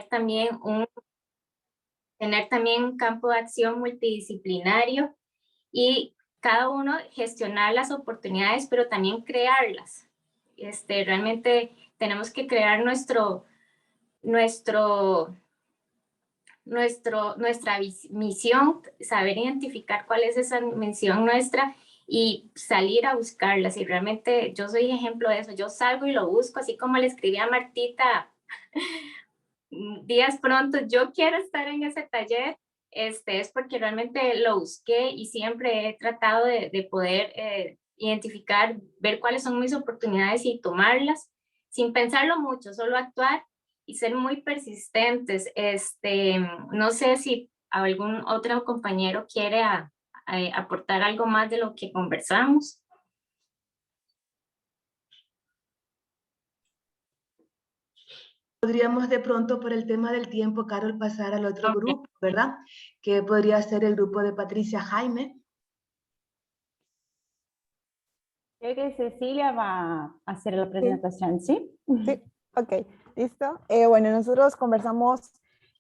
también tener también un campo de acción multidisciplinario y cada uno gestionar las oportunidades, pero también crearlas. Realmente tenemos que crear nuestra misión, saber identificar cuál es esa misión nuestra y salir a buscarlas. Y realmente yo soy ejemplo de eso. Yo salgo y lo busco, así como le escribí a Martita días pronto, yo quiero estar en ese taller. Es porque realmente lo busqué y siempre he tratado de poder identificar, ver cuáles son mis oportunidades y tomarlas sin pensarlo mucho, solo actuar y ser muy persistentes. No sé si algún otro compañero quiere aportar algo más de lo que conversamos. Podríamos de pronto, por el tema del tiempo, Carol, pasar al otro grupo, ¿verdad? Que podría ser el grupo de Patricia Jaime. Creo que Cecilia va a hacer la presentación, ¿sí? Sí, ok, listo. Bueno, nosotros conversamos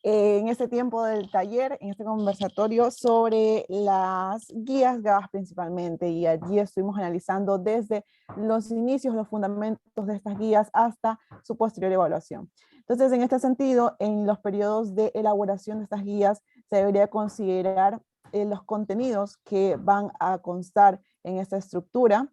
en este tiempo del taller, en este conversatorio, sobre las guías GAS principalmente, y allí estuvimos analizando desde los inicios, los fundamentos de estas guías hasta su posterior evaluación. Entonces, en este sentido, en los periodos de elaboración de estas guías, se debería considerar los contenidos que van a constar en esta estructura,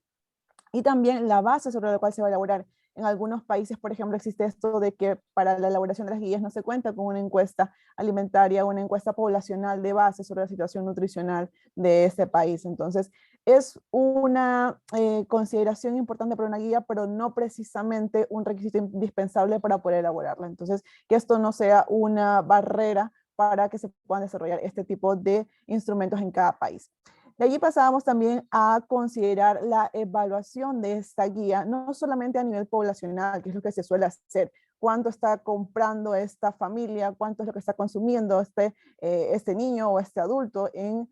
y también la base sobre la cual se va a elaborar. En algunos países, por ejemplo, existe esto de que para la elaboración de las guías no se cuenta con una encuesta alimentaria o una encuesta poblacional de base sobre la situación nutricional de este país. Entonces, es una consideración importante para una guía, pero no precisamente un requisito indispensable para poder elaborarla. Entonces, que esto no sea una barrera para que se puedan desarrollar este tipo de instrumentos en cada país. De allí pasábamos también a considerar la evaluación de esta guía, no solamente a nivel poblacional, que es lo que se suele hacer, cuánto está comprando esta familia, cuánto es lo que está consumiendo este niño o este adulto en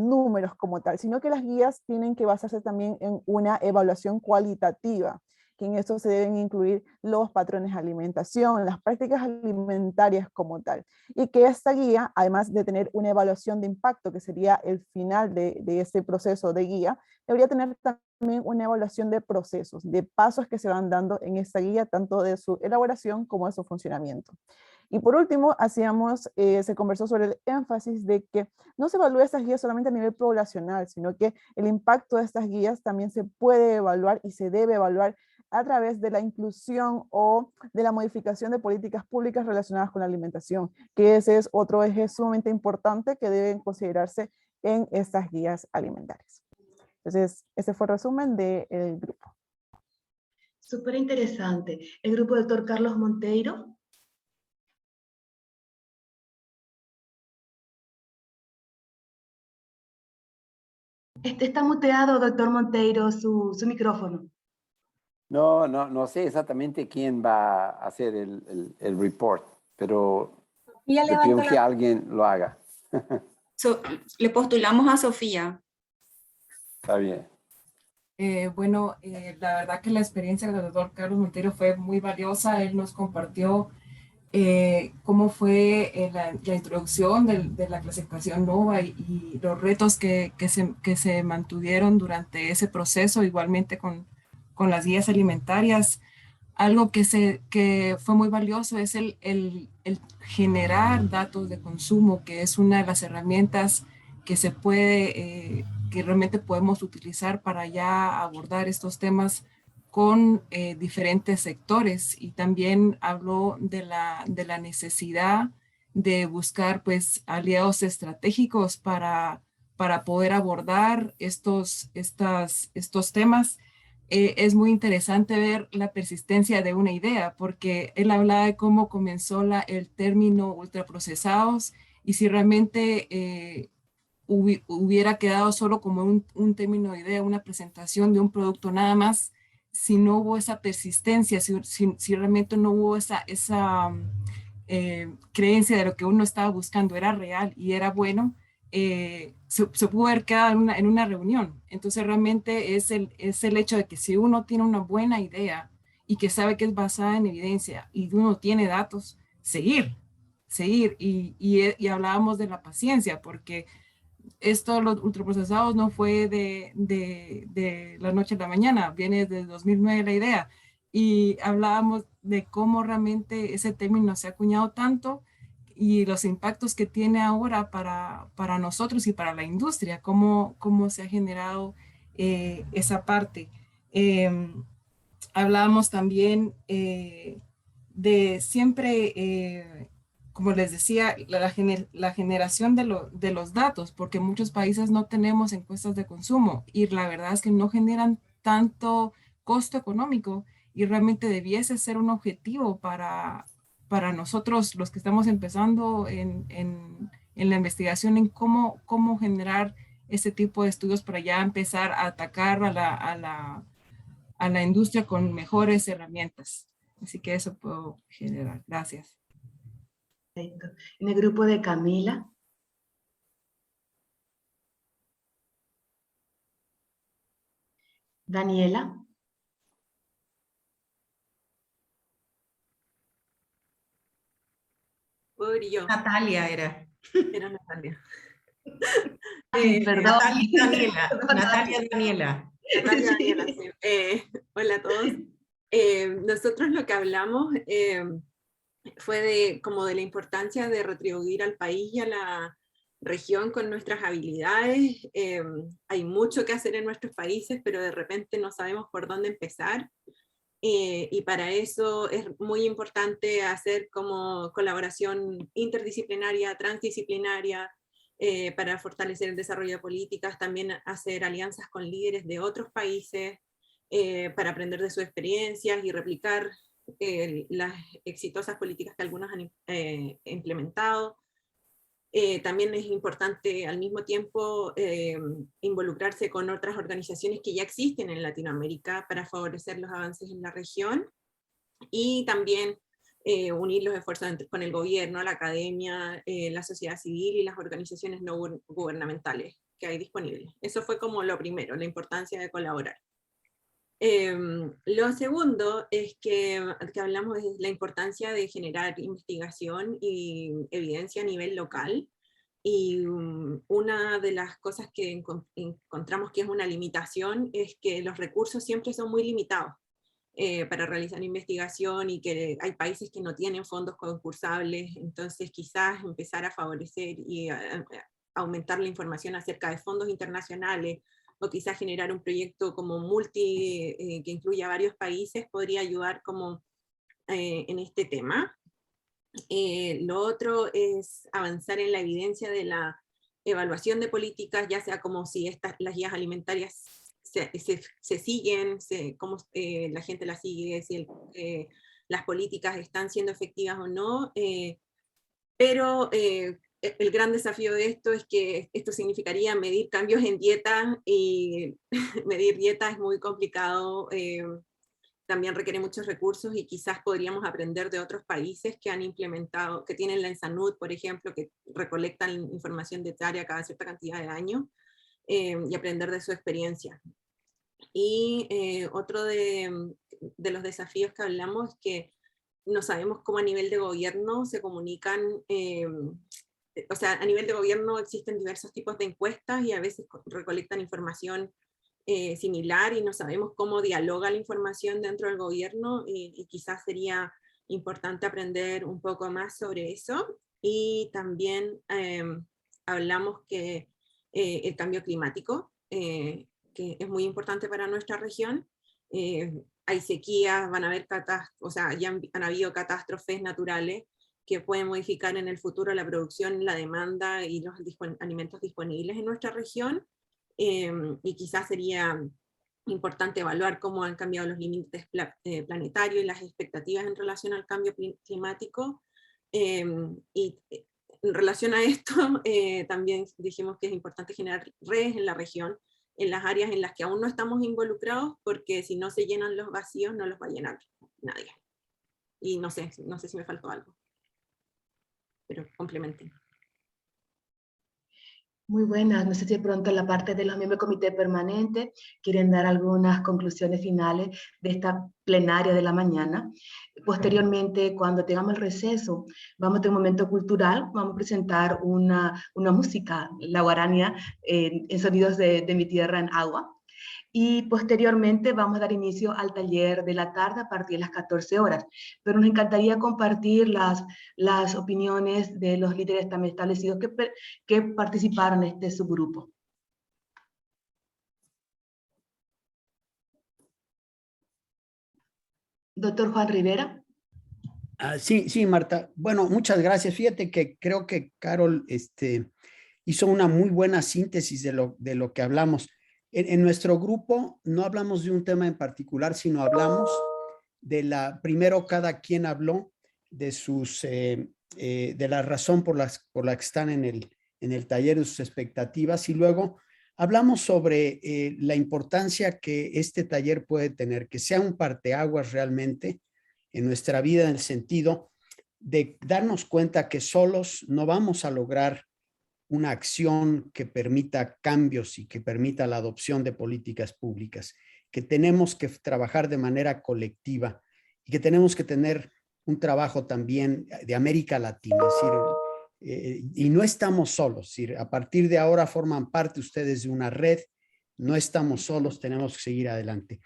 números como tal, sino que las guías tienen que basarse también en una evaluación cualitativa, que en esto se deben incluir los patrones de alimentación, las prácticas alimentarias como tal, y que esta guía, además de tener una evaluación de impacto, que sería el final de este proceso de guía, debería tener también una evaluación de procesos, de pasos que se van dando en esta guía, tanto de su elaboración como de su funcionamiento. Y por último, se conversó sobre el énfasis de que no se evalúa estas guías solamente a nivel poblacional, sino que el impacto de estas guías también se puede evaluar y se debe evaluar a través de la inclusión o de la modificación de políticas públicas relacionadas con la alimentación, que ese es otro eje sumamente importante que deben considerarse en estas guías alimentarias. Entonces, ese fue el resumen del grupo. Súper interesante. El grupo del doctor Carlos Monteiro. Está muteado, doctor Monteiro, su micrófono. No sé exactamente quién va a hacer el report, pero Sofía le pido que alguien lo haga. Le postulamos a Sofía. Está bien. La verdad que la experiencia del doctor Carlos Monteiro fue muy valiosa. Él nos compartió cómo fue la introducción de la clasificación NOVA y los retos que se mantuvieron durante ese proceso, igualmente con las guías alimentarias. Algo que fue muy valioso es el generar datos de consumo, que es una de las herramientas que que realmente podemos utilizar para ya abordar estos temas con diferentes sectores. Y también habló de la necesidad de buscar pues aliados estratégicos para poder abordar estos temas. Es muy interesante ver la persistencia de una idea, porque él hablaba de cómo comenzó el término ultraprocesados, y si realmente hubiera quedado solo como un término de idea, una presentación de un producto nada más, si no hubo esa persistencia, si realmente no hubo esa creencia de lo que uno estaba buscando era real y era bueno, se pudo haber quedado en una reunión. Entonces realmente es el hecho de que si uno tiene una buena idea y que sabe que es basada en evidencia y uno tiene datos, seguir, seguir. Y hablábamos de la paciencia, porque esto, los ultraprocesados, no fue de la noche a la mañana, viene desde 2009 la idea. Y hablábamos de cómo realmente ese término se ha acuñado tanto y los impactos que tiene ahora para nosotros y para la industria, cómo se ha generado esa parte. Hablábamos también de siempre, como les decía, la generación de los datos, porque muchos países no tenemos encuestas de consumo y la verdad es que no generan tanto costo económico y realmente debiese ser un objetivo para nosotros, los que estamos empezando en la investigación, en cómo generar este tipo de estudios para ya empezar a atacar a la industria con mejores herramientas. Así que eso puedo generar. Gracias. Perfecto. En el grupo de Camila. Daniela. Yo. Natalia era. Era Natalia. Perdón. Daniela. Natalia Daniela. Natalia Daniela, sí. Hola a todos. Nosotros lo que hablamos fue como de la importancia de retribuir al país y a la región con nuestras habilidades. Hay mucho que hacer en nuestros países, pero de repente no sabemos por dónde empezar. Y para eso es muy importante hacer como colaboración interdisciplinaria, transdisciplinaria, para fortalecer el desarrollo de políticas, también hacer alianzas con líderes de otros países, para aprender de sus experiencias y replicar las exitosas políticas que algunos han implementado. También es importante al mismo tiempo involucrarse con otras organizaciones que ya existen en Latinoamérica para favorecer los avances en la región, y también unir los esfuerzos con el gobierno, la academia, la sociedad civil y las organizaciones no gubernamentales que hay disponibles. Eso fue como lo primero, la importancia de colaborar. Lo segundo es que hablamos de la importancia de generar investigación y evidencia a nivel local, y una de las cosas que encontramos que es una limitación es que los recursos siempre son muy limitados para realizar investigación, y que hay países que no tienen fondos concursables. Entonces quizás empezar a favorecer y aumentar la información acerca de fondos internacionales, o quizás generar un proyecto como que incluya varios países, podría ayudar como en este tema. Lo otro es avanzar en la evidencia de la evaluación de políticas, ya sea como si las guías alimentarias se siguen, cómo la gente las sigue, si las políticas están siendo efectivas o no, pero el gran desafío de esto es que esto significaría medir cambios en dieta, y medir dieta es muy complicado, también requiere muchos recursos, y quizás podríamos aprender de otros países que han implementado, que tienen la ENSANUD, por ejemplo, que recolectan información dietaria cada cierta cantidad de años, y aprender de su experiencia. Y otro de los desafíos que hablamos es que no sabemos cómo a nivel de gobierno se comunican, o sea, a nivel de gobierno existen diversos tipos de encuestas y a veces recolectan información similar, y no sabemos cómo dialoga la información dentro del gobierno, y quizás sería importante aprender un poco más sobre eso. Y también hablamos que el cambio climático, que es muy importante para nuestra región. Hay sequías, van a haber o sea, ya han habido catástrofes naturales que pueden modificar en el futuro la producción, la demanda y los alimentos disponibles en nuestra región, y quizás sería importante evaluar cómo han cambiado los límites planetarios y las expectativas en relación al cambio climático. Y en relación a esto, también dijimos que es importante generar redes en la región, en las áreas en las que aún no estamos involucrados, porque si no se llenan los vacíos, no los va a llenar nadie. Y no sé si me faltó algo, pero complementen. Muy buenas. No sé si de pronto la parte de los miembros del comité permanente quieren dar algunas conclusiones finales de esta plenaria de la mañana. Posteriormente, cuando tengamos el receso, vamos a tener un momento cultural, vamos a presentar una música, la guarania, en sonidos de mi tierra en agua. Y posteriormente vamos a dar inicio al taller de la tarde a partir de las 14 horas. Pero nos encantaría compartir las opiniones de los líderes también establecidos que participaron en este subgrupo. Doctor Juan Rivera. Sí, Marta. Bueno, muchas gracias. Fíjate que creo que Carol hizo una muy buena síntesis de lo que hablamos. En nuestro grupo no hablamos de un tema en particular, sino hablamos primero cada quien habló de de la razón por la que están en el taller, de sus expectativas, y luego hablamos sobre la importancia que este taller puede tener, que sea un parteaguas realmente en nuestra vida, en el sentido de darnos cuenta que solos no vamos a lograr una acción que permita cambios y que permita la adopción de políticas públicas, que tenemos que trabajar de manera colectiva y que tenemos que tener un trabajo también de América Latina. Es decir, y no estamos solos, es decir, a partir de ahora forman parte ustedes de una red, no estamos solos, tenemos que seguir adelante.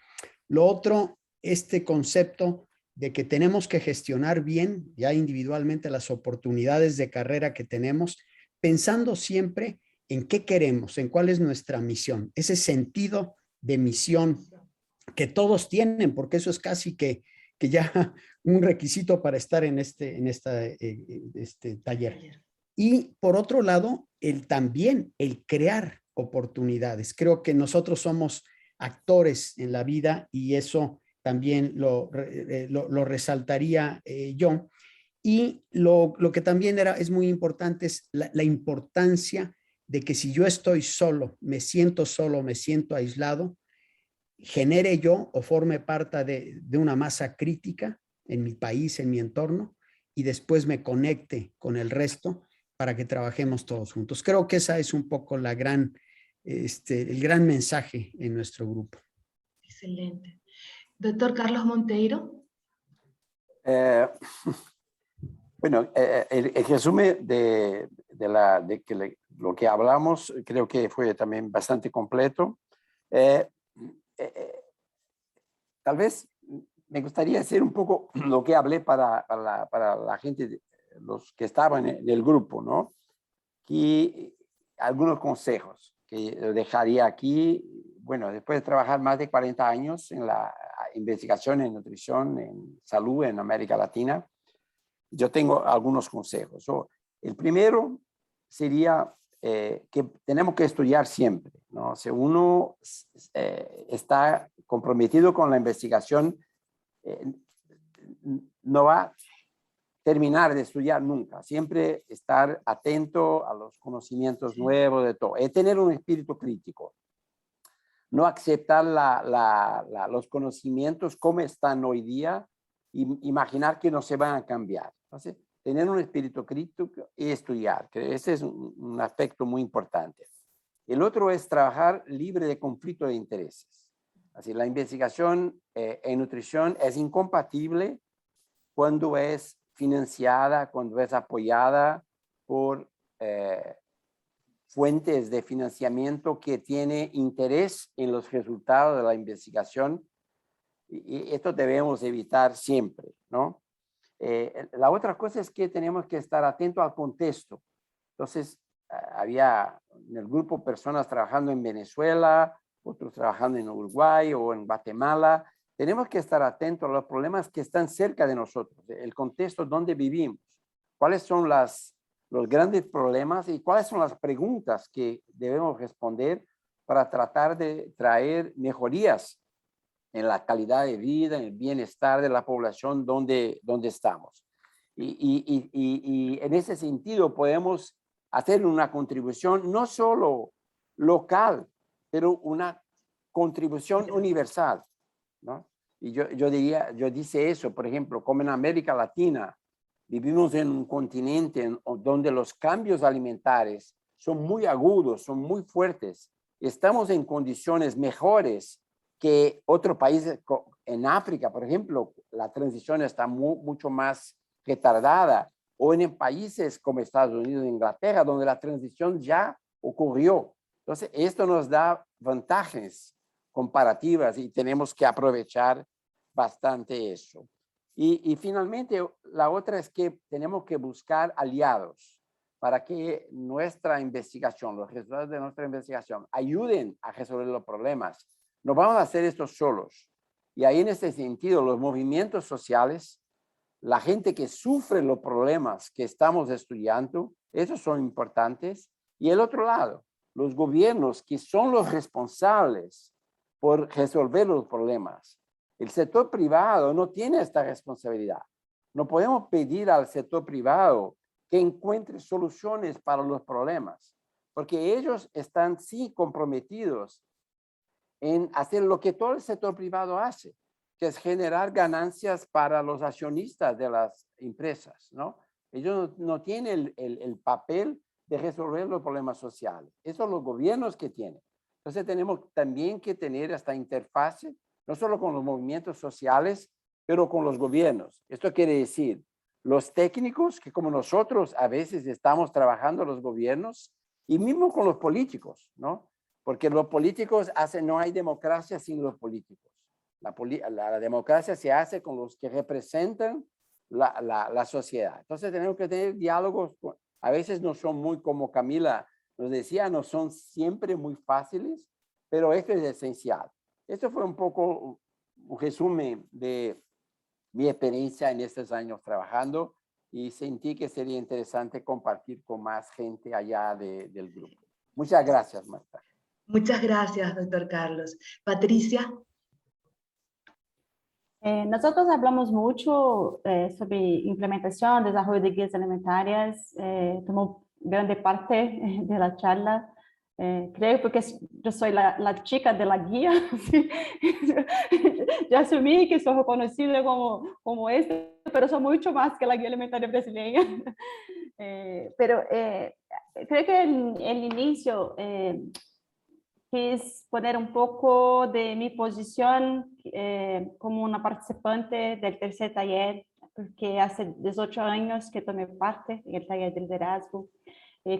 Lo otro, este concepto de que tenemos que gestionar bien ya individualmente las oportunidades de carrera que tenemos, pensando siempre en qué queremos, en cuál es nuestra misión, ese sentido de misión que todos tienen, porque eso es casi que ya un requisito para estar en este taller. Y por otro lado, también el crear oportunidades. Creo que nosotros somos actores en la vida y eso también lo resaltaría yo. Y lo que también es muy importante es la importancia de que si yo estoy solo, me siento aislado, genere yo o forme parte de una masa crítica en mi país, en mi entorno, y después me conecte con el resto para que trabajemos todos juntos. Creo que esa es un poco el gran mensaje en nuestro grupo. Excelente. Doctor Carlos Monteiro. Bueno, el resumen de lo que hablamos creo que fue también bastante completo. Tal vez me gustaría hacer un poco lo que hablé para la gente, los que estaban en el grupo, ¿no? Y algunos consejos que dejaría aquí. Bueno, después de trabajar más de 40 años en la investigación en nutrición, en salud en América Latina, yo tengo algunos consejos. El primero sería que tenemos que estudiar siempre, ¿no? Si uno está comprometido con la investigación, no va a terminar de estudiar nunca. Siempre estar atento a los conocimientos nuevos de todo. Es tener un espíritu crítico. No aceptar los conocimientos como están hoy día y imaginar que no se van a cambiar. Entonces, tener un espíritu crítico y estudiar, que ese es un aspecto muy importante. El otro es trabajar libre de conflicto de intereses. Así, la investigación en nutrición es incompatible cuando es financiada, cuando es apoyada por fuentes de financiamiento que tienen interés en los resultados de la investigación, y esto debemos evitar siempre, ¿no? La otra cosa es que tenemos que estar atentos al contexto. Entonces, había en el grupo personas trabajando en Venezuela, otros trabajando en Uruguay o en Guatemala. Tenemos que estar atentos a los problemas que están cerca de nosotros, el contexto donde vivimos, cuáles son los grandes problemas y cuáles son las preguntas que debemos responder para tratar de traer mejorías en la calidad de vida, en el bienestar de la población donde estamos. Y en ese sentido podemos hacer una contribución no solo local, pero una contribución universal, ¿no? Y yo dice eso, por ejemplo, como en América Latina, vivimos en un continente donde los cambios alimentarios son muy agudos, son muy fuertes. Estamos en condiciones mejores que otros países. En África, por ejemplo, la transición está mucho más retardada, o en países como Estados Unidos e Inglaterra, donde la transición ya ocurrió. Entonces, esto nos da ventajas comparativas y tenemos que aprovechar bastante eso. Y finalmente, la otra es que tenemos que buscar aliados para que nuestra investigación, los resultados de nuestra investigación, ayuden a resolver los problemas. No vamos a hacer esto solos. Y ahí, en este sentido, los movimientos sociales, la gente que sufre los problemas que estamos estudiando, esos son importantes. Y el otro lado, los gobiernos que son los responsables por resolver los problemas. El sector privado no tiene esta responsabilidad. No podemos pedir al sector privado que encuentre soluciones para los problemas, porque ellos están sí comprometidos en hacer lo que todo el sector privado hace, que es generar ganancias para los accionistas de las empresas, ¿no? Ellos no tienen el papel de resolver los problemas sociales. Eso son los gobiernos que tienen. Entonces tenemos también que tener esta interfase, no solo con los movimientos sociales, pero con los gobiernos. Esto quiere decir, los técnicos, que como nosotros a veces estamos trabajando los gobiernos, y mismo con los políticos, ¿no? Porque los políticos no hay democracia sin los políticos. La democracia se hace con los que representan la sociedad. Entonces tenemos que tener diálogos, a veces no son muy, como Camila nos decía, no son siempre muy fáciles, pero esto es esencial. Esto fue un poco un resumen de mi experiencia en estos años trabajando, y sentí que sería interesante compartir con más gente allá del grupo. Muchas gracias, Marta. Muchas gracias, doctor Carlos. Patricia. Nosotros hablamos mucho sobre implementación, desarrollo de guías alimentarias, tomó grande parte de la charla, creo porque yo soy la chica de la guía, ¿sí? Ya asumí que soy reconocida como esta, pero soy mucho más que la guía alimentaria brasileña. Pero creo que en el inicio quis poner un poco de mi posición como una participante del tercer taller, porque hace 18 años que tomé parte en el taller de liderazgo.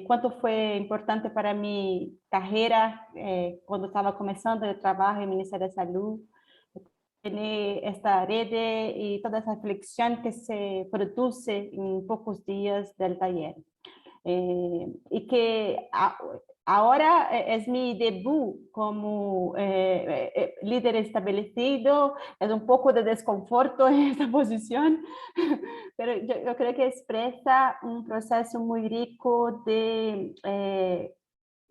Cuánto fue importante para mi carrera cuando estaba comenzando el trabajo en el Ministerio de Salud, tener esta red y toda esa reflexión que se produce en pocos días del taller. Y que ahora es mi debut como líder establecido, es un poco de desconforto en esta posición, pero yo creo que expresa un proceso muy rico de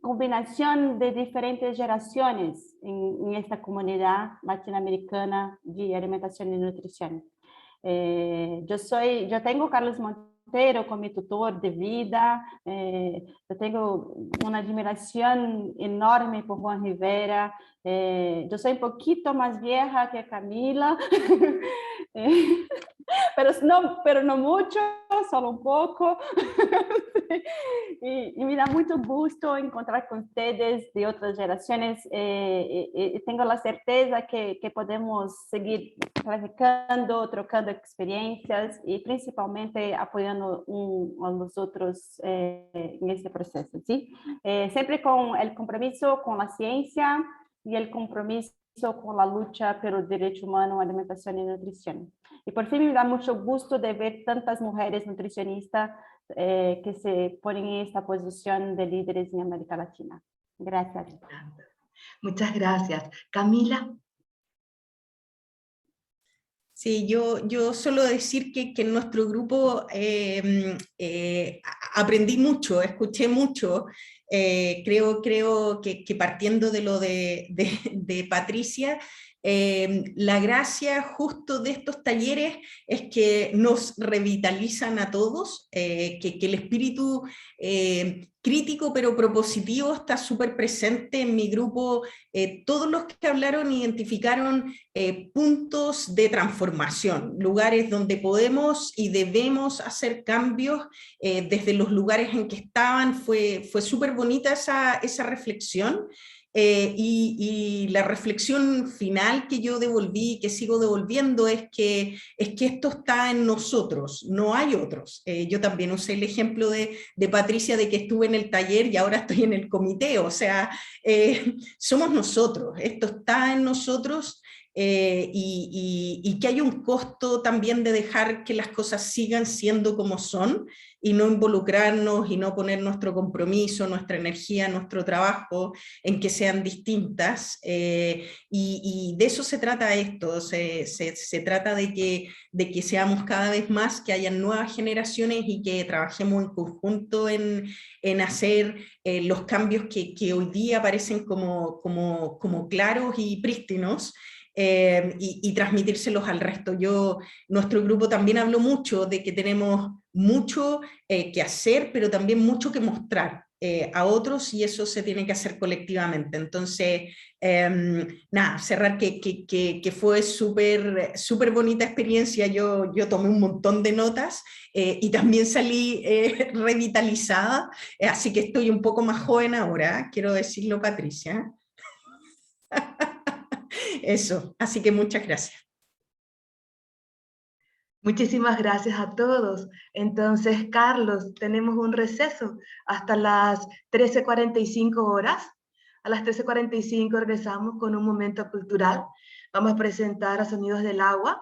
combinación de diferentes generaciones en esta comunidad latinoamericana de alimentación y nutrición. Yo tengo Carlos Monteiro como mi tutor de vida, yo tengo una admiración enorme por Juan Rivera, yo soy un poquito más vieja que Camila, pero no mucho, solo un poco. Y me da mucho gusto encontrar con ustedes de otras generaciones. Tengo la certeza que podemos seguir practicando, trocando experiencias y principalmente apoyando a los otros en este proceso, ¿sí? Siempre con el compromiso con la ciencia y el compromiso con la lucha por el derecho humano a alimentación y nutrición. Y por fin me da mucho gusto de ver tantas mujeres nutricionistas que se ponen en esta posición de líderes en América Latina. Gracias. Muchas gracias. Camila. Sí, yo solo decir que en nuestro grupo aprendí mucho, escuché mucho. Creo que partiendo de lo de Patricia, La gracia justo de estos talleres es que nos revitalizan a todos, que el espíritu crítico pero propositivo está súper presente en mi grupo. Todos los que hablaron identificaron puntos de transformación, lugares donde podemos y debemos hacer cambios desde los lugares en que estaban. Fue súper bonita esa reflexión. Y la reflexión final que yo devolví, que sigo devolviendo, es que esto está en nosotros, no hay otros. Yo también usé el ejemplo de Patricia, de que estuve en el taller y ahora estoy en el comité, o sea, somos nosotros, esto está en nosotros. Y que hay un costo también de dejar que las cosas sigan siendo como son y no involucrarnos y no poner nuestro compromiso, nuestra energía, nuestro trabajo en que sean distintas, y de eso se trata esto, se trata de que seamos cada vez más, que hayan nuevas generaciones y que trabajemos en conjunto en hacer los cambios que hoy día parecen como claros y prístinos, y transmitírselos al resto. Nuestro grupo también habló mucho de que tenemos mucho que hacer, pero también mucho que mostrar a otros, y eso se tiene que hacer colectivamente. Entonces, nada, cerrar que fue súper bonita experiencia. Yo tomé un montón de notas y también salí revitalizada, así que estoy un poco más joven ahora, quiero decirlo, Patricia. Eso, así que muchas gracias. Muchísimas gracias a todos. Entonces, Carlos, tenemos un receso hasta las 13:45 horas. A las 13:45 regresamos con un momento cultural. Vamos a presentar a Sonidos del Agua,